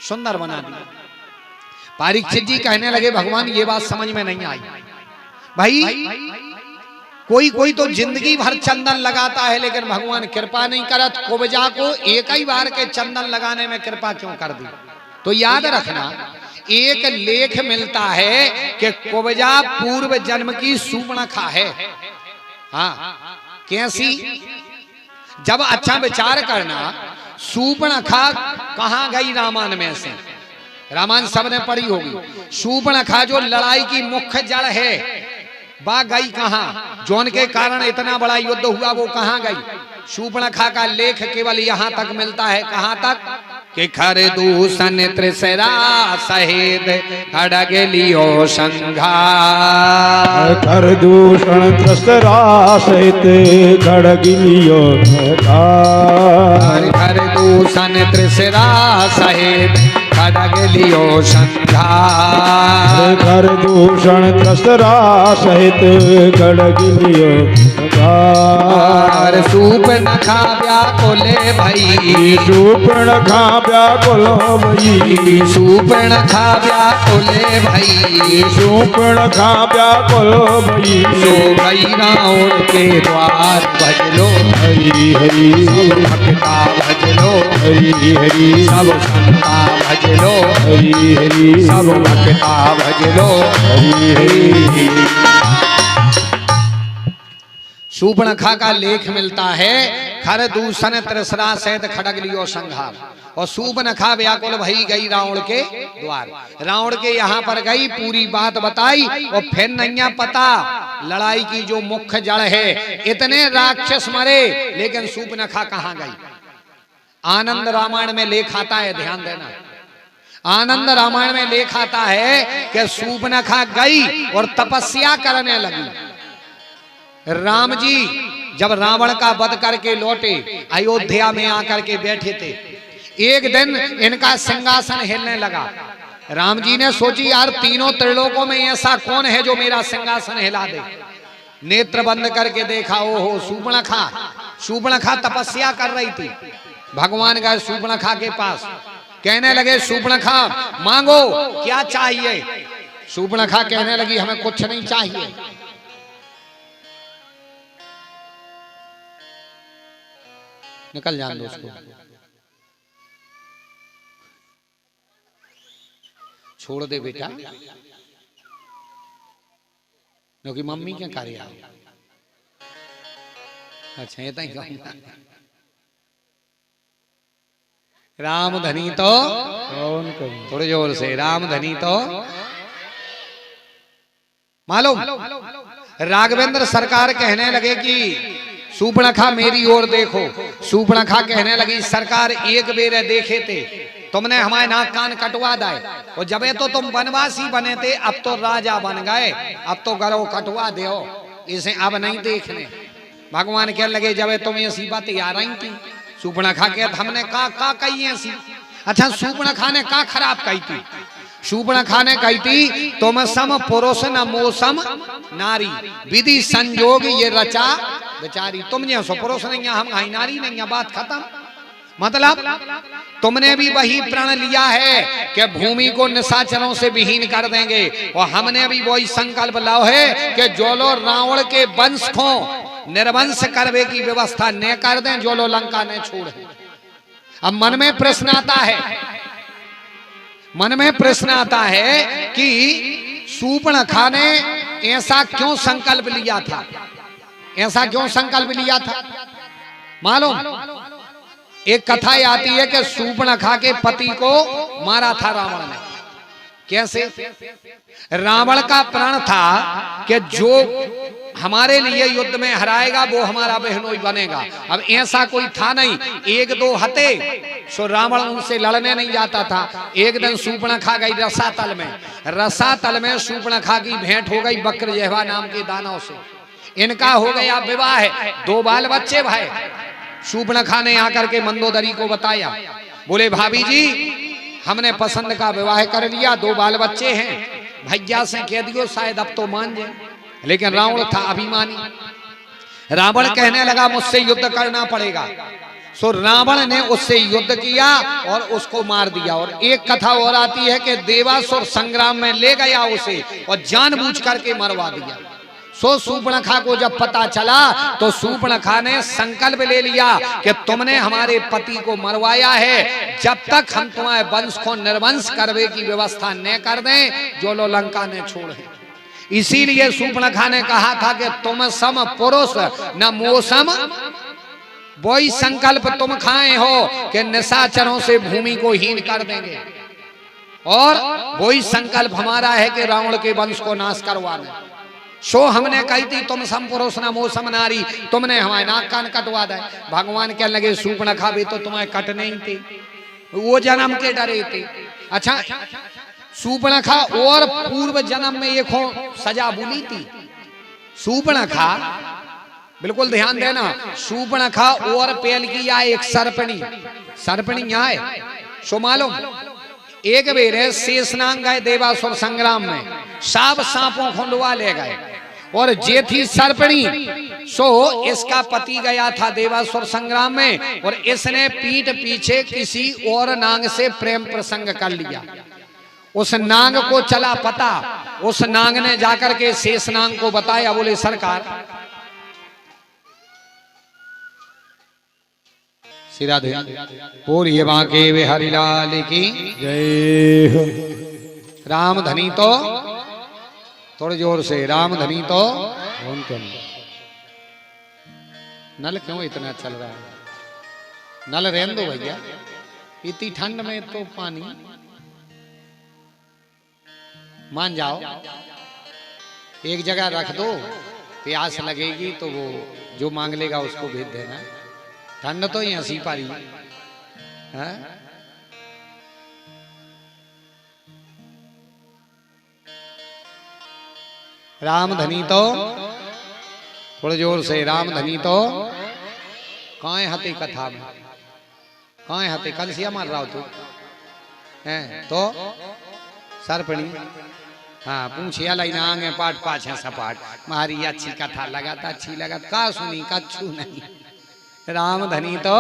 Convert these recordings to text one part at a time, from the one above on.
सुंदर बना दिया। परीक्षित जी कहने लगे भगवान ये बात समझ में नहीं आई भाई, कोई कोई तो जिंदगी भर चंदन लगाता है लेकिन भगवान कृपा नहीं करत, कुबजा को एक ही बार के चंदन लगाने में कृपा क्यों कर दी। तो याद रखना एक लेख मिलता है कि कुबजा पूर्व जन्म की सूर्पणखा है। हाँ कैसी, जब अच्छा विचार करना सूर्पणखा कहां गई रामायण में से, रामायण सबने पढ़ी होगी। सूर्पणखा जो लड़ाई की मुख्य जड़ है बा गई कहां, जौन के कारण इतना बड़ा युद्ध हुआ वो कहां गई। सूर्पणखा का लेख केवल यहां तक मिलता है, कहां तक कि खरदूषण त्रिसरा सहित खड़ग लियो संघार, खरदूषण त्रिसरा सहित खड़ग लियो संघार, खरदूषण त्रिसरा सहित खड़ग लियो संघार, खरदूषण त्रिसरा सहित खड़ग लियो संघार। सूर्पणखा व्याकुले भई, सूर्पणखा व्याकुल भई, सूर्पणखा व्याकुले भई, सूर्पणखा व्याकुल भई, सो गई रावण के द्वार भजलो हरि हरि, भक्ता भजलो हरि हरि, सब संता भजलो हरि हरि, सब भक्ता भजलो हरि हरि। सूर्पणखा का लेख मिलता है खरदूषण त्रिसरा सहित खड़ग लियो संघार, और सूर्पणखा व्याकुल भई गई रावण के द्वार, रावण के यहाँ पर गई पूरी बात बताई और फिर नहीं पता लड़ाई की जो मुख्य जड़ है। इतने राक्षस मरे लेकिन सूर्पणखा कहाँ गई। आनंद रामायण में लेख आता है, ध्यान देना, आनंद रामायण में लेख आता है कि सूर्पणखा गई और तपस्या करने लगी। राम जी जब रावण का वध करके लौटे अयोध्या में आकर के बैठे थे, एक दिन इनका सिंहासन हिलने लगा। राम जी ने सोची यार तीनों त्रिलोकों में ऐसा कौन है जो मेरा सिंहासन हिला दे। नेत्र बंद करके देखा, ओहो सूर्पणखा, सूर्पणखा तपस्या कर रही थी। भगवान गए सूर्पणखा के पास, कहने लगे सूर्पणखा मांगो क्या चाहिए। सूर्पणखा कहने लगी हमें कुछ नहीं चाहिए। निकल जान दो उसको, छोड़ दे बेटा, क्योंकि मम्मी क्या कार्य आओ। अच्छा ये तो राम धनी तो थोड़े जोर से, राम धनी तो मालूम। राघवेंद्र सरकार कहने लगे कि सूर्पणखा मेरी ओर देखो। सूर्पणखा कहने लगी सरकार एक बेर देखे थे, तुमने हमारे नाक कान कटवा दाए, और जबे तो तुम वनवासी बने थे, अब तो राजा बन गए, अब तो गरो कटवा दो, इसे अब नहीं देखने। भगवान कहने लगे जबे तुम ऐसी बातें आ रही थी। सूर्पणखा के हमने का कही ऐसी। अच्छा सूर्पणखा ने का खराब कही थी। सूर्पणखा ने कही थी तुम सम पुरुष न मोसम नारी, विधि संजोग ये रचा बेचारी। तुम जैसो पुरुष नहीं, हम नारी नहीं, बात खत्म। मतलब तुमने भी वही प्रण लिया है कि भूमि को निशाचरों से विहीन कर देंगे, और हमने भी वही संकल्प लाओ है कि जो लोग रावण के वंश को निर्वंश करवे की व्यवस्था न कर दें, जो लोग लंका ने छोड़े। अब मन में प्रश्न आता है, मन में प्रश्न आता है कि सूर्पणखा ने ऐसा क्यों संकल्प लिया था, ऐसा क्यों संकल्प लिया था मालूम। एक कथा आती है कि सूर्पणखा के पति को मारा था रावण ने। कैसे? रावण का प्रण था कि जो हमारे लिए युद्ध में हराएगा वो हमारा बहनोई बनेगा। अब ऐसा कोई था नहीं, एक दो हते सो रावण उनसे लड़ने नहीं जाता था। एक दिन सूर्पणखा गई रसातल में, रसातल में सूर्पणखा की भेंट हो गई बक्रजहवा नाम के दानव से। इनका हो गया विवाह, 2 बाल बच्चे भाई। सूर्पणखा ने आकर के मंदोदरी को बताया, बोले भाभी जी हमने पसंद का विवाह कर लिया, 2 बाल बच्चे हैं, भैया से कह दियो शायद अब तो मान जाए। लेकिन रावण था अभिमानी। रावण कहने लगा मुझसे युद्ध करना पड़ेगा। सो रावण ने उससे युद्ध किया और उसको मार दिया। और एक कथा और आती है कि देवासुर संग्राम में ले गया उसे और जानबूझ करके मरवा दिया। सो शूर्पणखा को जब पता चला तो शूर्पणखा ने संकल्प ले लिया कि तुमने हमारे पति को मरवाया है, जब तक हम तुम्हारे वंश को निर्वंश करने की व्यवस्था न कर दें, जो लो लंका ने छोड़े। इसीलिए शूर्पणखा ने कहा था कि तुम सम पुरुष न मोसम, वही संकल्प तुम खाए हो कि निशाचरों से भूमि को हीन कर देंगे, और वही संकल्प हमारा है कि रावण के वंश को नाश करवाना। सो हमने कही थी तुम सम पुरुष न मोसम नारी, तुमने हमारे नाक कान कटवा दे। भगवान कहने लगे शूर्पणखा भी तो तुम्हें कटने ही थे, वो जन्म के डरे थे। अच्छा, शूर्पणखा और पूर्व जन्म में एक हो सजा बुली थी। शूर्पणखा, बिल्कुल ध्यान देना, शूर्पणखा और पेल की या एक सर्पणी यहाँ है। सो मालूम एक बेर शेषनाग गए देवासुर संग्राम में, सब सांपों खुंडवा ले गए और जे थी सर्पणी। सो इसका पति गया था देवासुर संग्राम में और इसने पीठ पीछे किसी और नाग से प्रेम प्रसंग कर लिया। उस नाग को चला पता, उस नाग ने जाकर के शेषनाग को बताया। बोले सरकार, सीधा बोलिए बांके बिहारी लाल की जय हो। राम धनी तो, थोड़े जोर से, राम धनी तो। नल क्यों इतना चल रहा है? नल रहने दो भैया, इतनी ठंड में तो पानी मान जाओ, एक जगह रख दो, प्यास लगेगी तो वो जो मांग लेगा उसको भेज देना। ठंड तो ही हंसी पारी है। राम धनी तो, थोड़े जोर से, राम धनी तो। कहाँ हते कथा में, कहाँ हते कलसिया मार रहा हो तू है तो सर्पणी। हाँ, पूछिया लाइना आगे पाठ पाछे सपाट, मारी अच्छी कथा लगाता, अच्छी लगत का सुनी कछु नहीं। राम धनी तो।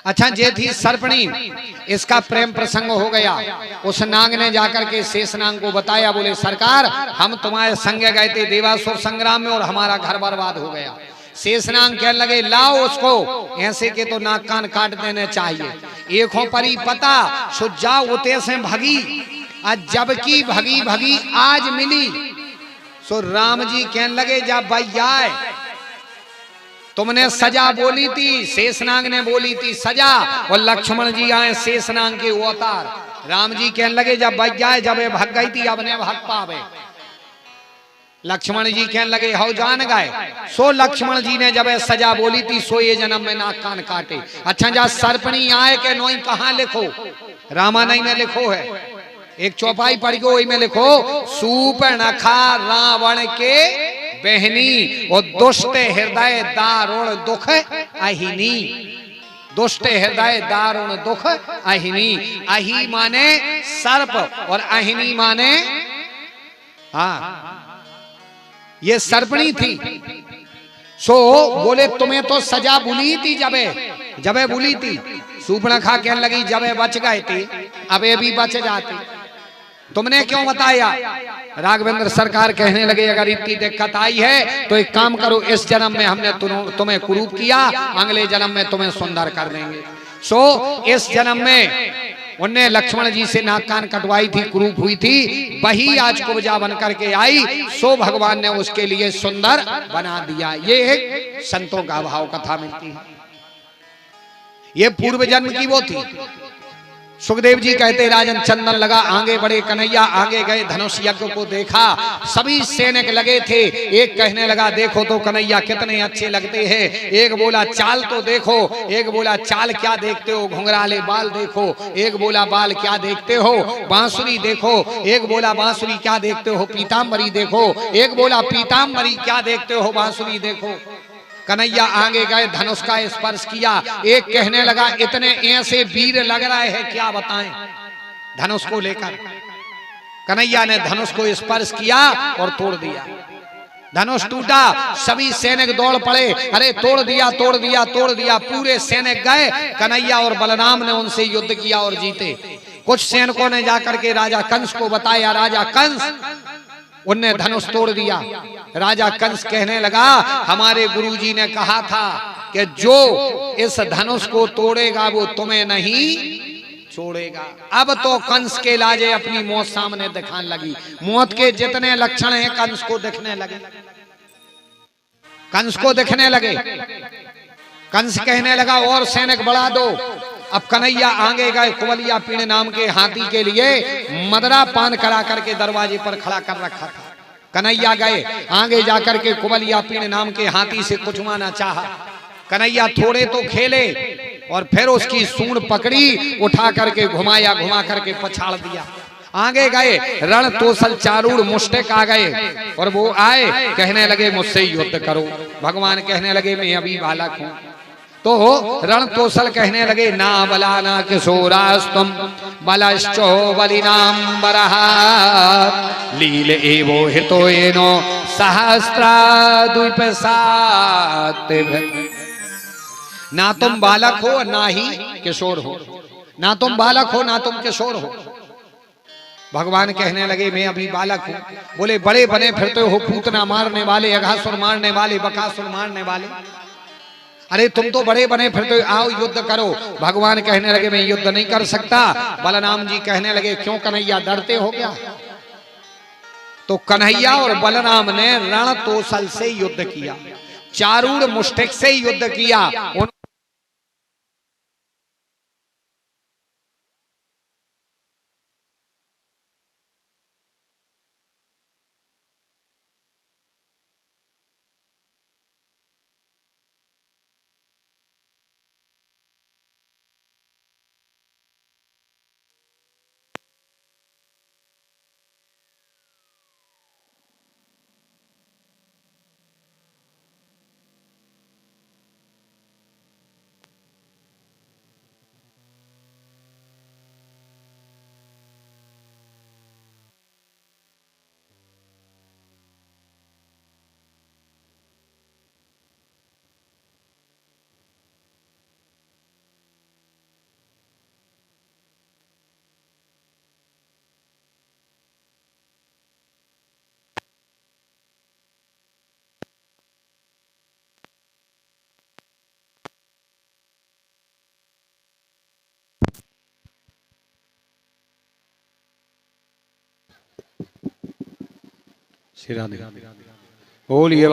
अच्छा, जे थी सर्पणी, इसका प्रेम प्रसंग हो गया। उस नाग ने जाकर के शेषनाग को बताया। बोले सरकार, हम तुम्हारे संग गए थे देवासुर संग्राम में और हमारा घर बर्बाद हो गया। शेषनाग कहने लगे लाओ उसको, ऐसे के तो नाक कान काट देने चाहिए। एक हो परी पता, सो जा उते से भगी, जबकि भगी भगी आज मिली। सो राम जी कहने लगे जा भैया, तुमने सजा बोली थी, शेषनाग ने बोली थी सजा, और लक्ष्मण जी आए शेषनाग के अवतार। राम जी कहने लगे जब बच जाए, जब ये भग गई थी अब ने भग पावे। लक्ष्मण जी कहने लगे हो जान गए। सो लक्ष्मण जी ने जब सजा बोली थी, सो ये जन्म में नाक कान काटे। अच्छा, जा सर्पणी आए के नोई कहाँ लिखो, रामायण में लिखो है, एक चौपाई पढ़ के वही में लिखो, शूर्पणखा रावण के बहनी और दुष्ट हृदय दारुण दुख अहिनी। दुष्ट हृदय दारुण दुख अहिनी। अहि माने सर्प और अहिनी माने, हाँ, ये सर्पणी थी। सो बोले तुम्हें तो सजा बुली थी, जबे बुली थी। शूर्पणखा कहने लगी जबे बच गए थे, अबे भी बच जाते, तुमने क्यों बताया? राघवेंद्र सरकार कहने लगे अगर इतनी दिक्कत आई है तो एक काम करो, इस जन्म में हमने तुम्हें कुरूप किया, अगले जन्म में तुम्हें सुंदर कर देंगे। सो इस जन्म में उनने लक्ष्मण जी से नाक कान कटवाई थी, कुरूप हुई थी, वही आज कुब्जा बन करके आई। सो भगवान ने उसके लिए सुंदर बना दिया। ये एक संतों का भाव कथा मिलती है। ये पूर्व जन्म की वो थी। सुखदेव जी कहते राजन चंदन लगा आगे बढ़े कन्हैया, आगे गए धनुष यज्ञ को देखा, सभी सैनिक लगे थे। एक कहने लगा देखो तो कन्हैया कितने अच्छे लगते हैं। एक बोला चाल तो देखो, एक बोला चाल क्या देखते हो, घुंघराले बाल देखो। एक बोला बाल क्या देखते हो, बांसुरी देखो। एक बोला बांसुरी क्या देखते हो, पीताम्बरी देखो। एक बोला पीताम्बरी क्या देखते हो, बांसुरी देखो। कन्हैया आगे गए, धनुष का स्पर्श किया। एक कहने लगा इतने ऐसे वीर लग रहे हैं क्या बताएं, धनुष को लेकर। कन्हैया ने धनुष को स्पर्श किया और तोड़ दिया। धनुष टूटा, सभी सैनिक दौड़ पड़े, अरे तोड़ दिया तोड़ दिया तोड़ दिया। पूरे सैनिक गए, कन्हैया और बलराम ने उनसे युद्ध किया और जीते। कुछ सैनिकों ने जाकर के राजा कंस को बताया, राजा कंस, उनने धनुष तोड़ दिया। राजा कंस कहने लगा, हमारे गुरुजी ने कहा था कि जो इस धनुष को तोड़ेगा वो तुम्हें नहीं छोड़ेगा। अब तो कंस के लाजे अपनी मौत सामने दिखाने लगी। मौत के जितने लक्षण हैं कंस को दिखने लगे, कंस को दिखने लगे। कंस कहने लगा और सैनिक बढ़ा दो। अब कन्हैया आगे गए, कुवलिया पीण नाम के हाथी के लिए मदरा पान करा करके दरवाजे पर खड़ा कर रखा था। कन्हैया गए, आगे जाकर के कुवलिया पीण नाम के हाथी से कुचवाना चाहा। कन्हैया थोड़े तो खेले और फिर उसकी सूंड पकड़ी, उठा करके घुमाया, घुमा करके पछाड़ दिया। आगे गए, रण तोसल चारूढ़ मुष्टिक आ गए और वो आए, कहने लगे मुझसे युद्ध करो। भगवान कहने लगे मैं अभी बालक हूं। तो रण तोसल कहने लगे, ना बला ना किशोरास्तुम बलश्चो बलिनाम बरहा लील एवो हितो एनो सहस्त्रा द्विपसात। ना तुम बालक हो ना ही किशोर हो, ना तुम बालक हो ना तुम किशोर हो। भगवान कहने लगे मैं अभी बालक हूं। बोले बड़े बने फिरते हो, पूतना मारने वाले, अघासुर मारने वाले, बकासुर मारने वाले, अरे तुम तो बड़े बने फिरते हो, आओ युद्ध करो। भगवान कहने लगे मैं युद्ध नहीं कर सकता। बलराम जी कहने लगे क्यों कन्हैया, डरते हो क्या? तो कन्हैया और बलराम ने रण तोसल से युद्ध किया, चारूढ़ मुष्टिक से युद्ध किया। श्री राधे बोलिए।